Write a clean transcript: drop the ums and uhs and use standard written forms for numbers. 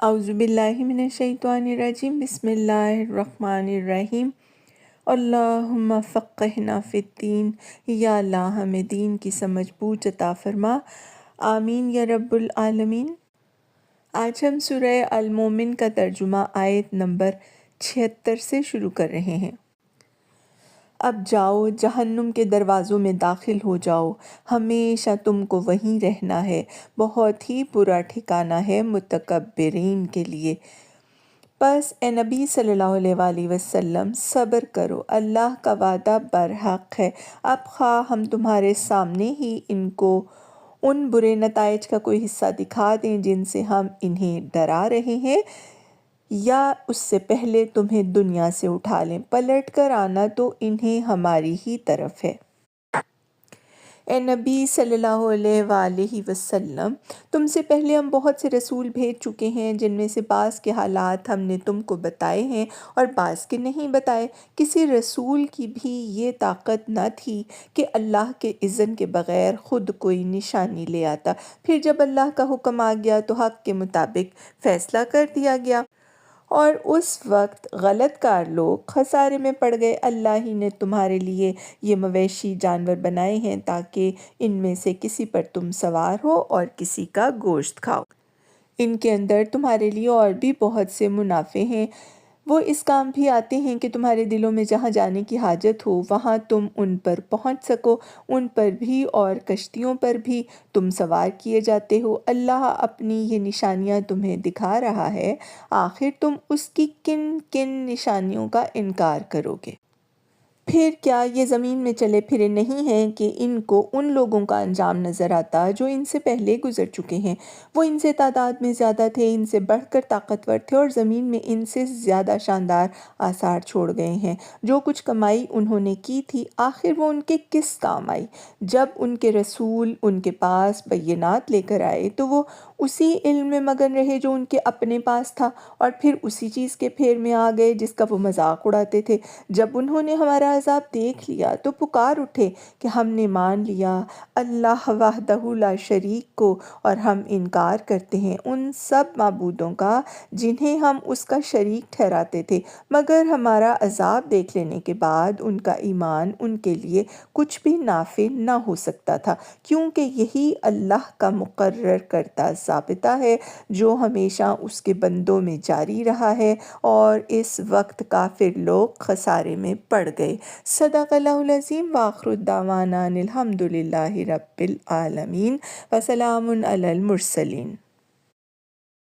اعوذ باللہ من الشیطان الرجیم بسم اللہ الرحمن الرحیم اللہم فقہنا فی الدین، یا اللہ ہمیں دین کی سمجھ بوجھ عطا فرما، آمین یا رب العالمین۔ آج ہم سورہ المومن کا ترجمہ آیت نمبر 76 سے شروع کر رہے ہیں۔ اب جاؤ، جہنم کے دروازوں میں داخل ہو جاؤ، ہمیشہ تم کو وہیں رہنا ہے، بہت ہی برا ٹھکانہ ہے متکبرین کے لیے۔ پس اے نبی صلی اللہ علیہ وآلہ وسلم صبر کرو، اللہ کا وعدہ برحق ہے۔ اب خواہ ہم تمہارے سامنے ہی ان کو ان برے نتائج کا کوئی حصہ دکھا دیں جن سے ہم انہیں ڈرا رہے ہیں، یا اس سے پہلے تمہیں دنیا سے اٹھا لیں، پلٹ کر آنا تو انہیں ہماری ہی طرف ہے۔ اے نبی صلی اللہ علیہ وآلہ وسلم، تم سے پہلے ہم بہت سے رسول بھیج چکے ہیں، جن میں سے بعض کے حالات ہم نے تم کو بتائے ہیں اور بعض کے نہیں بتائے۔ کسی رسول کی بھی یہ طاقت نہ تھی کہ اللہ کے اذن کے بغیر خود کوئی نشانی لے آتا، پھر جب اللہ کا حکم آ گیا تو حق کے مطابق فیصلہ کر دیا گیا، اور اس وقت غلط کار لوگ خسارے میں پڑ گئے۔ اللہ ہی نے تمہارے لیے یہ مویشی جانور بنائے ہیں تاکہ ان میں سے کسی پر تم سوار ہو اور کسی کا گوشت کھاؤ۔ ان کے اندر تمہارے لیے اور بھی بہت سے منافع ہیں، وہ اس کام بھی آتے ہیں کہ تمہارے دلوں میں جہاں جانے کی حاجت ہو وہاں تم ان پر پہنچ سکو، ان پر بھی اور کشتیوں پر بھی تم سوار کیے جاتے ہو۔ اللہ اپنی یہ نشانیاں تمہیں دکھا رہا ہے، آخر تم اس کی کن کن نشانیوں کا انکار کرو گے؟ پھر کیا یہ زمین میں چلے پھرے نہیں ہیں کہ ان کو ان لوگوں کا انجام نظر آتا جو ان سے پہلے گزر چکے ہیں؟ وہ ان سے تعداد میں زیادہ تھے، ان سے بڑھ کر طاقتور تھے، اور زمین میں ان سے زیادہ شاندار آثار چھوڑ گئے ہیں۔ جو کچھ کمائی انہوں نے کی تھی، آخر وہ ان کے کس کام آئی؟ جب ان کے رسول ان کے پاس بینات لے کر آئے تو وہ اسی علم میں مگن رہے جو ان کے اپنے پاس تھا، اور پھر اسی چیز کے پھیر میں آ گئے جس کا وہ مذاق اڑاتے تھے۔ جب انہوں نے ہمارا عذاب دیکھ لیا تو پکار اٹھے کہ ہم نے مان لیا اللہ وحدہ لا شریک کو، اور ہم انکار کرتے ہیں ان سب معبودوں کا جنہیں ہم اس کا شریک ٹھہراتے تھے، مگر ہمارا عذاب دیکھ لینے کے بعد ان کا ایمان ان کے لیے کچھ بھی نافع نہ ہو سکتا تھا، کیونکہ یہی اللہ کا مقرر کردہ ضابطہ ہے جو ہمیشہ اس کے بندوں میں جاری رہا ہے، اور اس وقت کافر لوگ خسارے میں پڑ گئے۔ صدق اللہ العظیم، وآخر دعوانا ان الحمد للہ رب العالمین، وسلام علی المرسلین۔